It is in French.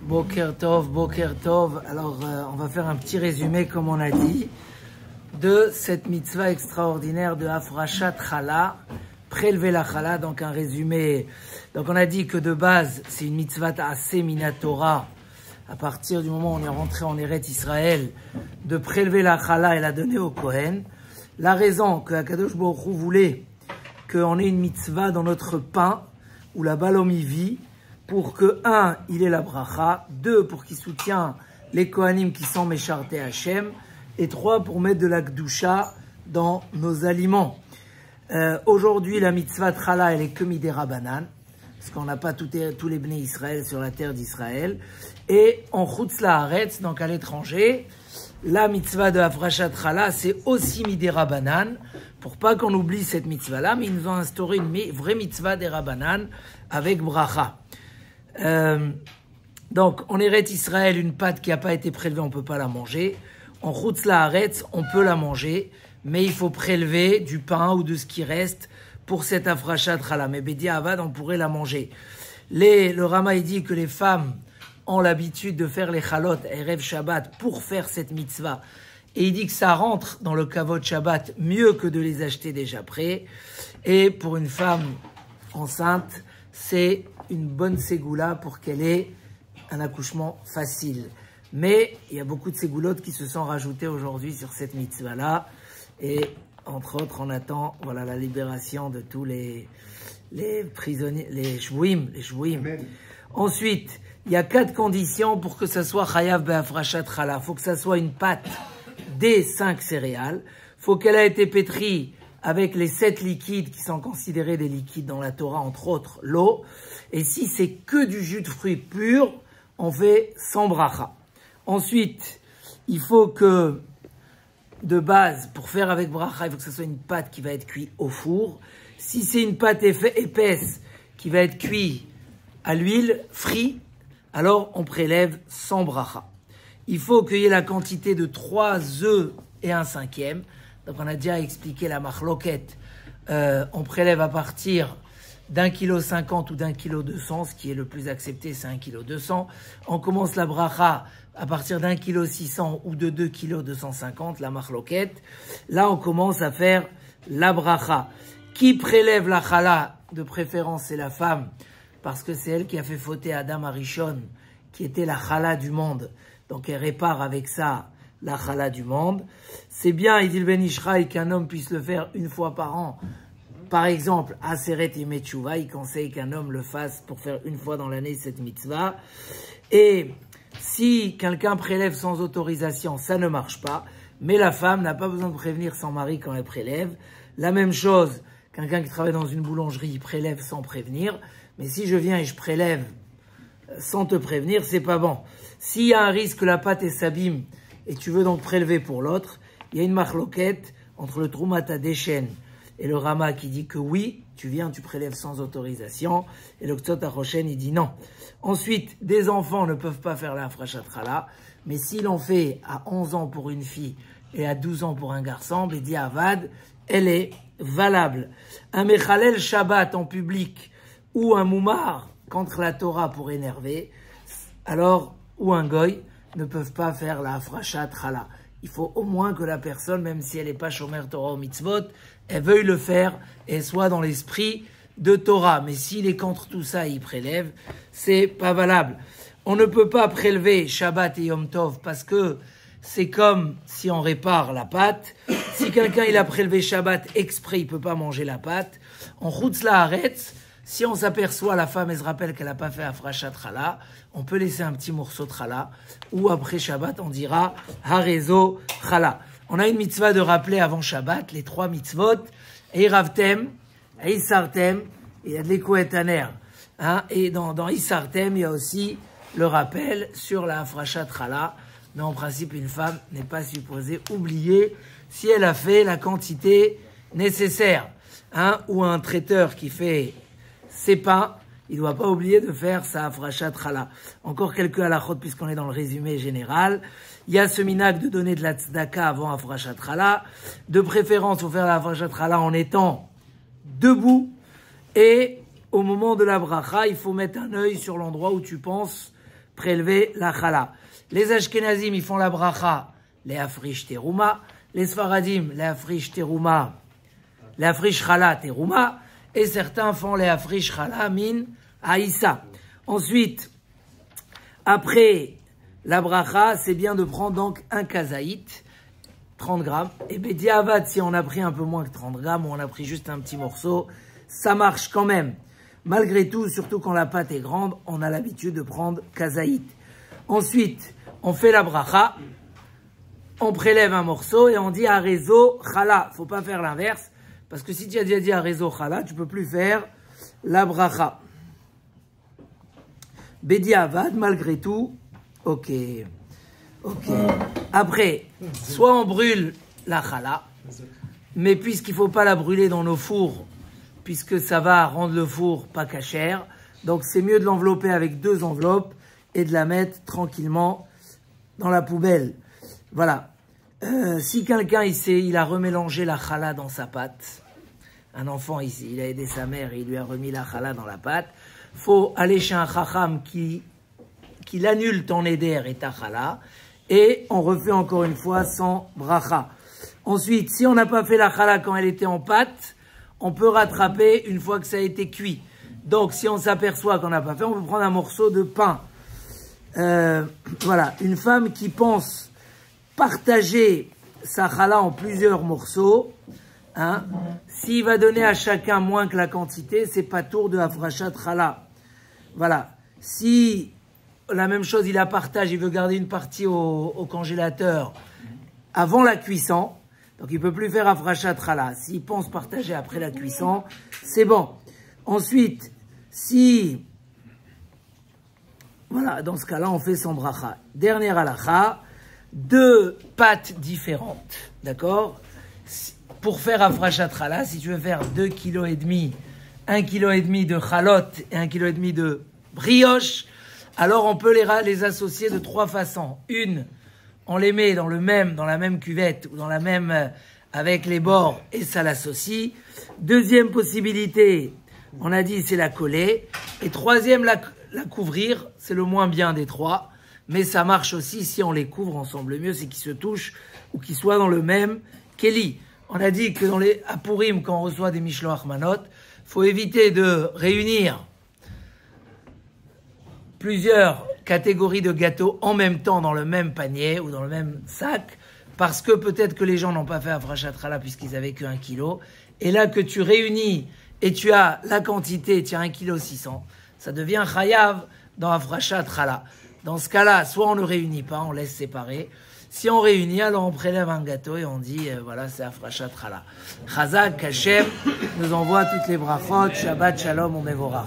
Boker Tov, Boker Tov. Alors, on va faire un petit résumé, comme on a dit, de cette mitzvah extraordinaire de Hafrashat Chala, prélever la Chala, donc un résumé. Donc, on a dit que de base, c'est une mitzvah assez minatora, à partir du moment où on est rentré en Eretz Israël, de prélever la Chala et la donner au Kohen. La raison que Akadosh Baruch Hu voulait qu'on ait une mitzvah dans notre pain, où la balomi vit, pour que, un, il ait la bracha, deux, pour qu'il soutienne les Kohanim qui sont méchartés Hachem, et trois, pour mettre de la Gdusha dans nos aliments. Aujourd'hui, la mitzvah Chala, elle est que midera banan, parce qu'on n'a pas tous les Bnei Israël sur la terre d'Israël. Et en Chutz La'aretz, donc à l'étranger, la mitzvah de Hafrashat Chala, c'est aussi midera banan, pour pas qu'on oublie cette mitzvah-là, mais ils nous ont instauré une vraie mitzvah des Rabbanan avec bracha. Donc, en Eretz Israël, une pâte qui n'a pas été prélevée, on ne peut pas la manger. En Chutz La'aretz, on peut la manger, mais il faut prélever du pain ou de ce qui reste pour cette Hafrashat Chala. Mais Bedi Avad, on pourrait la manger. Le Rama, il dit que les femmes ont l'habitude de faire les chalot, Erev Shabbat, pour faire cette mitzvah. Et il dit que ça rentre dans le kavod Shabbat mieux que de les acheter déjà prêts. Et pour une femme enceinte, c'est une bonne ségoula pour qu'elle ait un accouchement facile. Mais il y a beaucoup de ségoulottes qui se sont rajoutées aujourd'hui sur cette mitzvah-là. Et entre autres, on attend la libération de tous les prisonniers, les shvouim. Ensuite, il y a 4 conditions pour que ça soit chayav be'hafrashat chala. Il faut que ça soit une pâte des 5 céréales. Il faut qu'elle ait été pétrie avec les 7 liquides qui sont considérés des liquides dans la Torah, entre autres l'eau. Et si c'est que du jus de fruits pur, on fait sans bracha. Ensuite, il faut que, de base, pour faire avec bracha, il faut que ce soit une pâte qui va être cuite au four. Si c'est une pâte épaisse qui va être cuite à l'huile, frit, alors on prélève sans bracha. Il faut qu'il y ait la quantité de 3 œufs et 1/5. Donc on a déjà expliqué la machloket. On prélève à partir d'1,50 kg ou d'1,2 kg, ce qui est le plus accepté, c'est 1,2 kg. On commence la bracha à partir d'1,6 kg ou de 2,250 kg, la machloket. Là, on commence à faire la bracha. Qui prélève la chala, de préférence, c'est la femme, parce que c'est elle qui a fait fauter Adam Arishon, qui était la chala du monde. Donc elle répare avec ça la chala du monde. C'est bien, il dit le Ben Ishraï, qu'un homme puisse le faire une fois par an. Par exemple, à Seret Yemei Teshuvah, il conseille qu'un homme le fasse pour faire une fois dans l'année cette mitzvah. Et si quelqu'un prélève sans autorisation, ça ne marche pas. Mais la femme n'a pas besoin de prévenir son mari quand elle prélève. La même chose, quelqu'un qui travaille dans une boulangerie, il prélève sans prévenir. Mais si je viens et je prélève sans te prévenir, c'est pas bon. S'il y a un risque que la pâte s'abîme et tu veux donc prélever pour l'autre, il y a une marloquette entre le Troumat HaDeshen et le Rama qui dit que oui, tu viens, tu prélèves sans autorisation, et le Ktsot HaRoshen, il dit non. Ensuite, des enfants ne peuvent pas faire la Hafrashat Chala, mais s'il en fait à 11 ans pour une fille et à 12 ans pour un garçon, Bedi Avad, elle est valable. Un Mechalel Shabbat en public ou un Moumar contre la Torah pour énerver, alors, ou un Goy, ne peuvent pas faire la Hafrashat Chala. Il faut au moins que la personne, même si elle n'est pas Shomer Torah ou Mitzvot, elle veuille le faire et soit dans l'esprit de Torah. Mais s'il est contre tout ça et il prélève, c'est pas valable. On ne peut pas prélever Shabbat et Yom Tov parce que c'est comme si on répare la pâte. Si quelqu'un il a prélevé Shabbat exprès, il peut pas manger la pâte. En Chutz La'aretz, si on s'aperçoit, la femme, elle se rappelle qu'elle n'a pas fait Hafrashat Chala, on peut laisser un petit morceau de Chala, ou après Shabbat, on dira Harezo Chala. On a une mitzvah de rappeler avant Shabbat, les 3 mitzvot, Eiravtem, Isartem, et il y a de l'Ekouetaner. Et dans Isartem, il y a aussi le rappel sur la Hafrashat Chala. Mais en principe, une femme n'est pas supposée oublier si elle a fait la quantité nécessaire. Ou un traiteur qui fait ses pains, il ne doit pas oublier de faire sa Hafrashat Chala. Encore quelques halachot puisqu'on est dans le résumé général. Il y a ce minhag de donner de la tzedaka avant Hafrashat Chala. De préférence, il faut faire la Hafrashat Chala en étant debout. Et au moment de la bracha, il faut mettre un œil sur l'endroit où tu penses prélever la chala. Les Ashkenazim, ils font la bracha, les afrish terouma. Les Sfaradim, les afrish terouma, les afrish chala terouma. Et certains font les afrish chala min aïssa. Ensuite, après la bracha, c'est bien de prendre donc un kazaït, 30 grammes. Et bediavad, si on a pris un peu moins que 30 grammes, ou on a pris juste un petit morceau, ça marche quand même. Malgré tout, surtout quand la pâte est grande, on a l'habitude de prendre kazaït. Ensuite, on fait la bracha, on prélève un morceau et on dit arezo chala. Faut pas faire l'inverse, parce que si tu as déjà dit arezo chala, tu peux plus faire la bracha. Bediavad, malgré tout, ok. Après, soit on brûle la chala, mais puisqu'il faut pas la brûler dans nos fours, puisque ça va rendre le four pas cachère, donc c'est mieux de l'envelopper avec 2 enveloppes et de la mettre tranquillement dans la poubelle. Voilà. Si quelqu'un il a remélangé la chala dans sa pâte, un enfant ici, il a aidé sa mère et il lui a remis la chala dans la pâte, faut aller chez un chacham qui annule ton éder et ta chala, et on refait encore une fois sans bracha. Ensuite, si on n'a pas fait la chala quand elle était en pâte, on peut rattraper une fois que ça a été cuit. Donc, si on s'aperçoit qu'on n'a pas fait, on peut prendre un morceau de pain. Voilà, une femme qui pense partager sa chala en plusieurs morceaux, hein, s'il va donner à chacun moins que la quantité, c'est pas tour de afrachat chala. Voilà. Si la même chose, il la partage, il veut garder une partie au congélateur avant la cuisson, donc il peut plus faire afrachat chala. S'il pense partager après la cuisson, c'est bon. Ensuite, si... Voilà, dans ce cas-là, on fait son bracha. Dernière halakha, 2 pâtes différentes, d'accord? Pour faire afrachat chala, si tu veux faire 2,5 kg, 1,5 kg de chalot et 1,5 kg de brioche, alors on peut les associer de 3 façons. Une, on les met dans la même cuvette ou dans la même, avec les bords et ça l'associe. Deuxième possibilité, on a dit c'est la coller. Et troisième, la couvrir, c'est le moins bien des 3. Mais ça marche aussi si on les couvre ensemble. Le mieux, c'est qu'ils se touchent ou qu'ils soient dans le même keli. On a dit que à Purim, quand on reçoit des Mishloach Manot, faut éviter de réunir plusieurs catégories de gâteaux en même temps dans le même panier ou dans le même sac, parce que peut-être que les gens n'ont pas fait afrachat chala puisqu'ils avaient que 1 kg. Et là que tu réunis et tu as la quantité, tu as 1,6 kg, ça devient chayav dans afrachat chala. Dans ce cas-là, soit on ne réunit pas, on laisse séparer. Si on réunit, alors on prélève un gâteau et on dit, voilà, c'est afrachat chala. Chazak, Hashem, nous envoie toutes les brachot, Shabbat, Shalom, on mevorach.